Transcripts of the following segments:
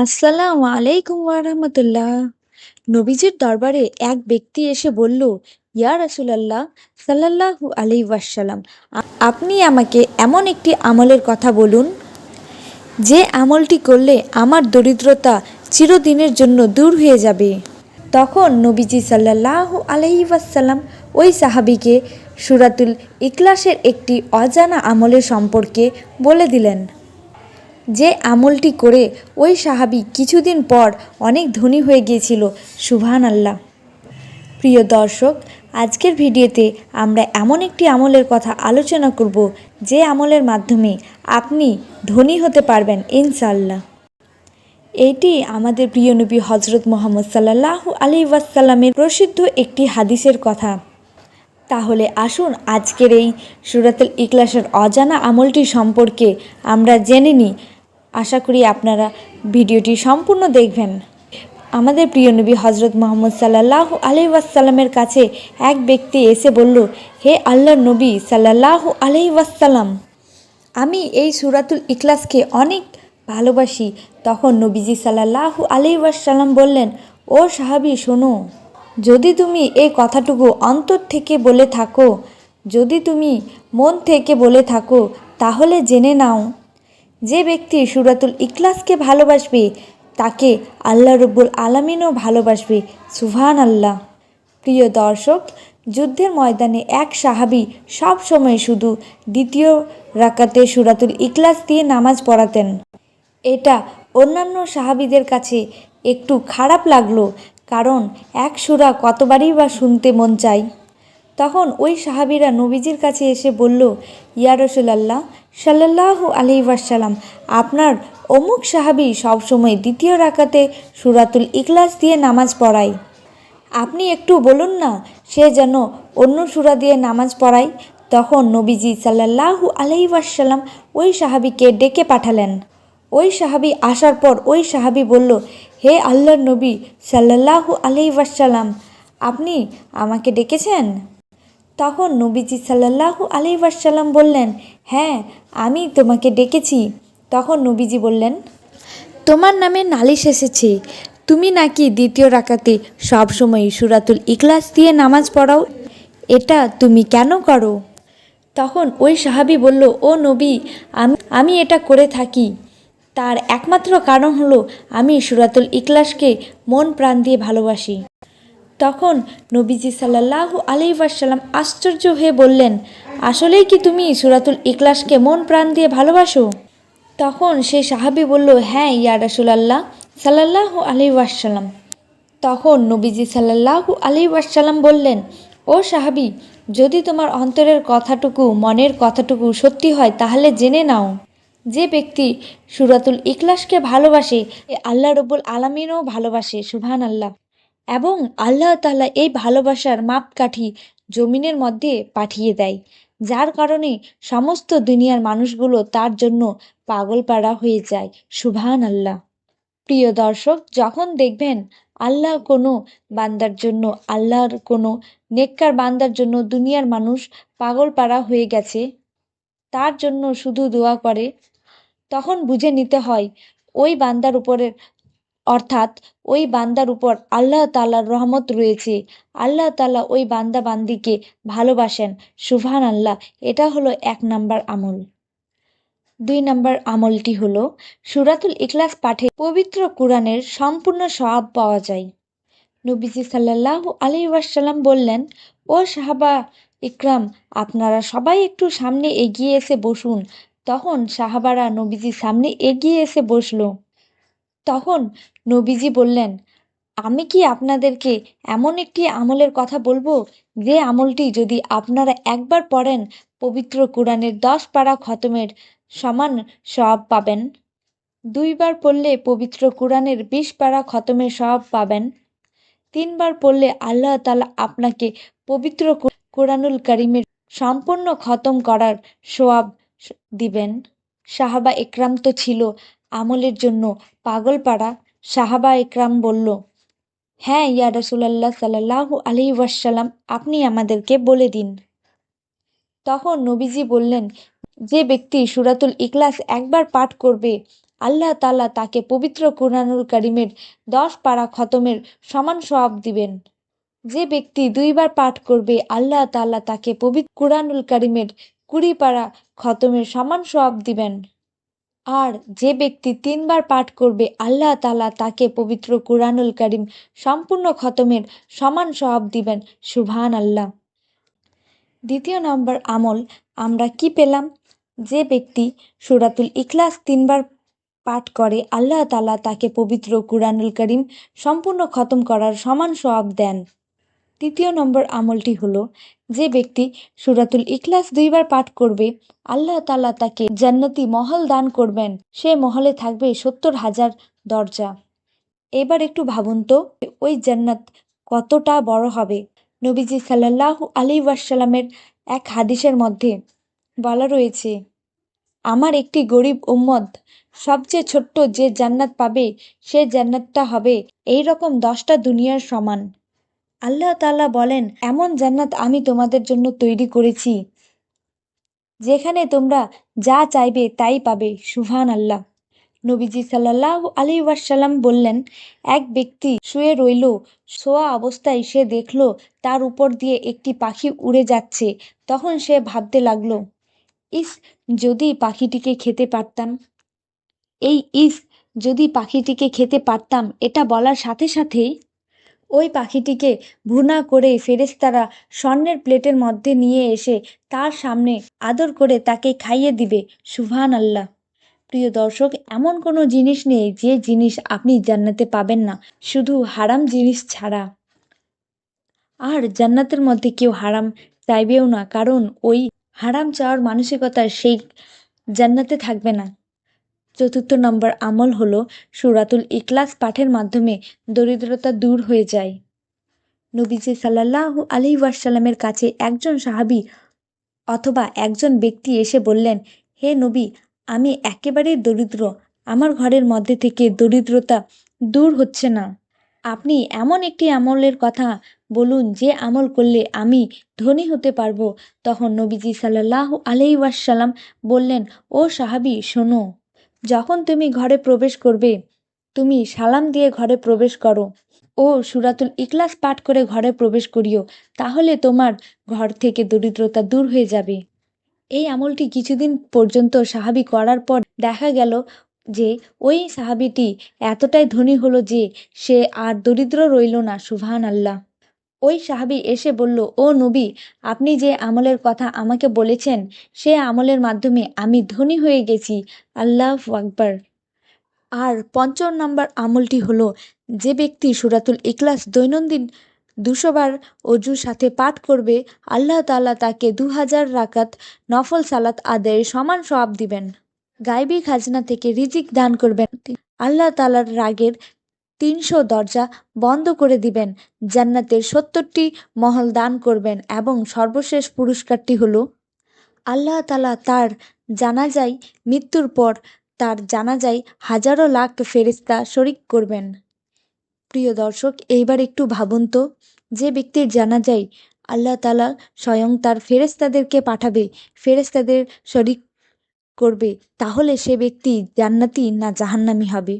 আসসালামু আলাইকুম ওয়ারাহমাতুল্লাহ। নবীজির দরবারে এক ব্যক্তি এসে বলল, ইয়া রাসূলাল্লাহ সাল্লাল্লাহু আলাইহি ওয়াসাল্লাম, আপনি আমাকে এমন একটি আমলের কথা বলুন যে আমলটি করলে আমার দরিদ্রতা চিরদিনের জন্য দূর হয়ে যাবে। তখন নবীজি সাল্লাল্লাহু আলাইহি ওয়াসাল্লাম ওই সাহাবীকে সূরাতুল ইখলাসের একটি অজানা আমলের সম্পর্কে বলে দিলেন, যে আমলটি করে ওই সাহাবী কিছুদিন পর অনেক ধনী হয়ে গিয়েছিল। সুবহানাল্লাহ। প্রিয় দর্শক, আজকের ভিডিওতে আমরা এমন একটি আমলের কথা আলোচনা করব যে আমলের মাধ্যমে আপনি ধনী হতে পারবেন ইনশাআল্লাহ। এটি আমাদের প্রিয় নবী হজরত মুহাম্মদ সাল্লাল্লাহু আলাইহি ওয়াসাল্লামের প্রসিদ্ধ একটি হাদিসের কথা। তাহলে আসুন আজকের এই সূরাতুল ইখলাসের অজানা আমলটি সম্পর্কে আমরা জেনে নিই। আশা করি আপনারা ভিডিওটি সম্পূর্ণ দেখবেন। আমাদের প্রিয় নবী হজরত মুহাম্মদ সাল্লাল্লাহু আলাইহি ওয়াসাল্লামের কাছে এক ব্যক্তি এসে বলল, হে আল্লাহর নবী সাল্লাল্লাহু আলাইহি ওয়াসাল্লাম, আমি এই সূরাতুল ইখলাসকে অনেক ভালোবাসি। তখন নবীজি সাল্লাল্লাহু আলাইহি ওয়াসাল্লাম বললেন, ও সাহাবী শোনো, যদি তুমি এই কথাটুকু অন্তর থেকে বলে থাকো, যদি তুমি মন থেকে বলে থাকো, তাহলে জেনে নাও, যে ব্যক্তি সূরাতুল ইখলাসকে ভালোবাসবে তাকে আল্লাহ রব্বুল আলামিনও ভালোবাসবে। সুবহানাল্লাহ। প্রিয় দর্শক, যুদ্ধের ময়দানে এক সাহাবী সব সময় শুধু দ্বিতীয় রাকাতে সূরাতুল ইখলাস দিয়ে নামাজ পড়াতেন। এটা অন্যান্য সাহাবীদের কাছে একটু খারাপ লাগলো, কারণ এক সূরা কতবারই বা শুনতে মন চায়। তখন ওই সাহাবীরা নবীজির কাছে এসে বলল, ইয়া রাসূলুল্লাহ সাল্লাল্লাহু আলাইহি ওয়াসাল্লাম, আপনার অমুক সাহাবী সবসময় দ্বিতীয় রাকাতে সূরাতুল ইখলাস দিয়ে নামাজ পড়ায়, আপনি একটু বলুন না সে যেন অন্য সূরা দিয়ে নামাজ পড়ায়। তখন নবীজি সাল্লাল্লাহু আলাইহি ওয়াসাল্লাম ওই সাহাবীকে ডেকে পাঠালেন। ওই সাহাবী আসার পর ওই সাহাবী বলল, হে আল্লাহর নবী সাল্লাল্লাহু আলাইহি ওয়াসাল্লাম, আপনি আমাকে ডেকেছেন? তখন নবীজি সাল্লাল্লাহু আলাইহি ওয়াসাল্লাম বললেন, হ্যাঁ, আমি তোমাকে ডেকেছি। তখন নবীজি বললেন, তোমার নামে নালিশ এসেছে, তুমি নাকি দ্বিতীয় রাকাতে সবসময় সূরাতুল ইখলাস দিয়ে নামাজ পড়াও, এটা তুমি কেন করো? তখন ওই সাহাবী বলল, ও নবী, আমি এটা করে থাকি, তার একমাত্র কারণ হলো আমি সূরাতুল ইখলাসকে মন প্রাণ দিয়ে ভালোবাসি। তখন নবীজি সাল্লাল্লাহু আলাইহি ওয়াসাল্লাম আশ্চর্য হয়ে বললেন, আসলেই কি তুমি সূরাতুল ইখলাসকে মন প্রাণ দিয়ে ভালোবাসো? তখন সেই সাহাবী বলল, হ্যাঁ ইয়া রাসূলুল্লাহ সাল্লাল্লাহু আলাইহি ওয়াসাল্লাম। তখন নবীজি সাল্লাল্লাহু আলাইহি ওয়াসাল্লাম বললেন, ও সাহাবী, যদি তোমার অন্তরের কথাটুকু, মনের কথাটুকু সত্যি হয়, তাহলে জেনে নাও, যে ব্যক্তি সূরাতুল ইখলাসকে ভালোবাসে আল্লাহ রব্বুল আলামিনও ভালোবাসে। সুবহানাল্লাহ। এবং আল্লাহ তাআলা এই ভালোবাসার মাপকাঠি জমিনের মধ্যে পাঠিয়ে দেয়, যার কারণে সমস্ত দুনিয়ার মানুষগুলো তার জন্য পাগলপাড়া হয়ে যায়। সুবহানাল্লাহ। প্রিয় দর্শক, যখন দেখবেন আল্লাহ কোনো বান্দার জন্য, আল্লাহর কোনো নেককার বান্দার জন্য দুনিয়ার মানুষ পাগলপাড়া হয়ে গেছে, তার জন্য শুধু দোয়া করে, তখন বুঝে নিতে হয় ওই বান্দার উপরের, অর্থাৎ ওই বান্দার উপর আল্লাহ তাআলার রহমত রয়েছে। আল্লাহ তাআলা ওই বান্দা বান্দিকে ভালোবাসেন। সুবহানাল্লাহ। এটা হলো 1 নাম্বার আমল। 2 নাম্বার আমলটি হলো সূরাতুল ইখলাস পাঠে পবিত্র কুরআনের সম্পূর্ণ সওয়াব পাওয়া যায়। নবীজি সাল্লাল্লাহু আলাইহি ওয়াসাল্লাম বললেন, ও সাহাবা ইকরাম, আপনারা সবাই একটু সামনে এগিয়ে এসে বসুন। তখন সাহাবারা নবীজির সামনে এগিয়ে এসে বসলো। তখন নবীজি বললেন, আমি কি আপনাদেরকে এমন একটি আমলের কথা বলবো, যে আমলটি যদি আপনারা একবার পড়েন, পবিত্র কুরআনের 10 পারা খতমের সমান সওয়াব পাবেন। 2 বার পড়লে পবিত্র কুরআনের 20 পারা খতমের সওয়াব পাবেন। 3 বার পড়লে আল্লাহ তাআলা আপনাকে পবিত্র কুরআনুল কারীমের সম্পূর্ণ খতম করার সওয়াব দিবেন। সাহাবা একরাম তো ছিল আমলের জন্য পাগলপাড়া। সাহাবা একরাম বলল, হ্যাঁ ইয়া রাসূলুল্লাহ সাল্লাল্লাহু আলাইহি ওয়াসাল্লাম, আপনি আমাদেরকে বলে দিন। তখন নবীজি বললেন, যে ব্যক্তি সূরাতুল ইখলাস একবার পাঠ করবে, আল্লাহ তাআলা তাকে পবিত্র কুরআনুল কারীমের 10 পারা খতমের সমান সওয়াব দিবেন। যে ব্যক্তি 2 বার পাঠ করবে আল্লাহ তাআলা তাকে পবিত্র কুরআনুল কারীমের 20 পারা খতমের সমান সওয়াব দিবেন। আর যে ব্যক্তি 3 বার পাঠ করবে আল্লাহ তাআলা তাকে পবিত্র কুরআনুল কারীম সম্পূর্ণ খতমের সমান সওয়াব দিবেন। সুবহানাল্লাহ। দ্বিতীয় নম্বর আমল আমরা কি পেলাম? যে ব্যক্তি সূরাতুল ইখলাস 3 বার পাঠ করে আল্লাহ তাআলা তাকে পবিত্র কুরআনুল কারীম সম্পূর্ণ খতম করার সমান সওয়াব দেন। তৃতীয় নম্বর আমলটি হলো, যে ব্যক্তি সূরাতুল ইখলাস 2 বার পাঠ করবে আল্লাহ তাআলা তাকে জান্নাতি মহল দান করবেন। সে মহলে থাকবে 70,000 দরজা। এবার একটু ভাবুন তো, ওই জান্নাত কতটা বড় হবে। নবীজি সাল্লাল্লাহু আলাইহি ওয়াসাল্লামের এক হাদিসের মধ্যে বলা রয়েছে, আমার একটি গরিব উম্মত সবচেয়ে ছোট্ট যে জান্নাত পাবে সে জান্নাতটা হবে এইরকম 10টা দুনিয়ার সমান। আল্লাহ তাআলা বলেন, এমন জান্নাত আমি তোমাদের জন্য তৈরি করেছি যেখানে তোমরা যা চাইবে তাই পাবে। সুবহানাল্লাহ। নবীজি সাল্লাল্লাহু আলাইহি ওয়াসাল্লাম বললেন, এক ব্যক্তি শুয়ে রইল, শোয়া অবস্থায় সে দেখল তার উপর দিয়ে একটি পাখি উড়ে যাচ্ছে। তখন সে ভাবতে লাগলো, ইস, যদি পাখিটিকে খেতে পারতাম। এই ইস, যদি পাখিটিকে খেতে পারতাম এটা বলার সাথে সাথেই ওই পাখিটিকে ভুনা করে ফেরেশতারা স্বর্ণের প্লেটের মধ্যে নিয়ে এসে তার সামনে আদর করে তাকে খাইয়ে দিবে। সুবহানাল্লাহ। প্রিয় দর্শক, এমন কোনো জিনিস নেই যে জিনিস আপনি জান্নাতে পাবেন না, শুধু হারাম জিনিস ছাড়া। আর জান্নাতের মধ্যে কেউ হারাম চাইবেও না, কারণ ওই হারাম চাওয়ার মানসিকতা সেই জান্নাতে থাকবে না। চতুর্থ নম্বর আমল হলো, সূরাতুল ইখলাস পাঠের মাধ্যমে দরিদ্রতা দূর হয়ে যায়। নবীজি সাল্লাল্লাহু আলাইহি ওয়াসাল্লামের কাছে একজন সাহাবী অথবা একজন ব্যক্তি এসে বললেন, হে নবী, আমি একেবারেই দরিদ্র, আমার ঘরের মধ্যে থেকে দরিদ্রতা দূর হচ্ছে না। আপনি এমন একটি আমলের কথা বলুন যে আমল করলে আমি ধনী হতে পারবো। তখন নবীজি সাল্লাল্লাহু আলাইহি ওয়াসাল্লাম বললেন, ও সাহাবী, শোনো, যখন তুমি ঘরে প্রবেশ করবে তুমি সালাম দিয়ে ঘরে প্রবেশ করো ও সূরাতুল ইখলাস পাঠ করে ঘরে প্রবেশ করিও, তাহলে তোমার ঘর থেকে দরিদ্রতা দূর হয়ে যাবে। এই আমলটি কিছুদিন পর্যন্ত সাহাবী করার পর দেখা গেল যে ওই সাহাবীটি এতটাই ধনী হলো যে সে আর দরিদ্র রইল না। সুবহানাল্লাহ। ওই সাহাবী এসে বলল, ও নবী, আপনি যে আমলের কথা আমাকে বলেছেন সে আমলের মাধ্যমে আমি ধনী হয়ে গেছি। আল্লাহু আকবার। আর পঞ্চম নম্বর আমলটি হলো, যে ব্যক্তি সূরাতুল ইখলাস দৈনন্দিন 200 বার অজুর সাথে পাঠ করবে আল্লাহ তাআলা তাকে 2000 রাকাত নফল সালাত আদায়ের সমান সওয়াব দিবেন। গায়বী খাজনা থেকে রিজিক দান করবেন। আল্লাহ তাআলার রাগের 300 দরজা বন্ধ করে দিবেন। জান্নাতের 70টি মহল দান করবেন এবং সর্বশেষ পুরস্কারটি হলো, আল্লাহ তাআলা তার জানাজায় মৃত্যুর পর তার জানাজায় হাজারো লাখ ফেরেশতা শরীক করবেন। প্রিয় দর্শক, এইবার একটু ভাবুন তো, যে ব্যক্তির জানাজায় আল্লাহ তাআলা স্বয়ং তার ফেরেশতাদেরকে পাঠাবে, ফেরেশতাদের শরীক করবে, তাহলে সে ব্যক্তি জান্নাতি না জাহান্নামী হবে?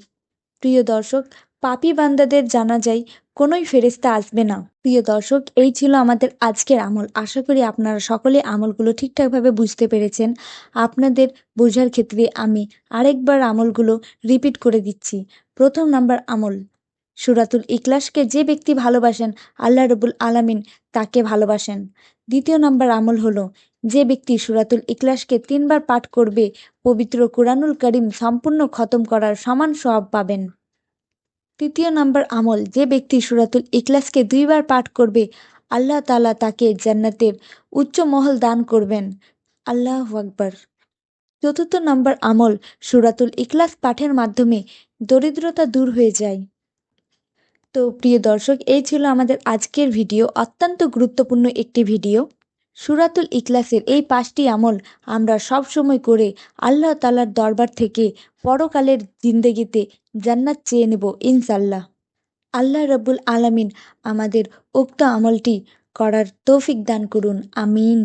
প্রিয় দর্শক, পাপী বান্দাদের জানাজায় কোনোই ফেরেশতা আসবে না। প্রিয় দর্শক, এই ছিল আমাদের আজকের আমল। আশা করি আপনারা সকলে আমলগুলো ঠিকঠাকভাবে বুঝতে পেরেছেন। আপনাদের বোঝার ক্ষেত্রে আমি আরেকবার আমলগুলো রিপিট করে দিচ্ছি। প্রথম নাম্বার আমল, সূরাতুল ইখলাসকে যে ব্যক্তি ভালোবাসেন আল্লাহ রাব্বুল আলামিন তাকে ভালোবাসেন। দ্বিতীয় নাম্বার আমল হলো, যে ব্যক্তি সূরাতুল ইখলাসকে 3 বার পাঠ করবে পবিত্র কুরআনুল কারীম সম্পূর্ণ খতম করার সমান সওয়াব পাবেন। তৃতীয় নাম্বার আমল, যে ব্যক্তি সূরাতুল ইখলাসকে 2 বার পাঠ করবে আল্লাহ তাআলা তাকে জান্নাতের উচ্চ মহল দান করবেন। আল্লাহু আকবার। চতুর্থ নাম্বার আমল, সূরাতুল ইখলাস পাঠের মাধ্যমে দরিদ্রতা দূর হয়ে যায়। তো প্রিয় দর্শক, এই ছিল আমাদের আজকের ভিডিও, অত্যন্ত গুরুত্বপূর্ণ একটি ভিডিও। সূরাতুল ইখলাসের এই 5টি আমল আমরা সব সময় করে আল্লাহ তাআলার দরবার থেকে পরকালের জিন্দেগিতে জান্নাত চেয়ে নেব ইনশাআল্লাহ। আল্লাহ রাব্বুল আলামিন আমাদের উক্ত আমলটি করার তৌফিক দান করুন। আমিন।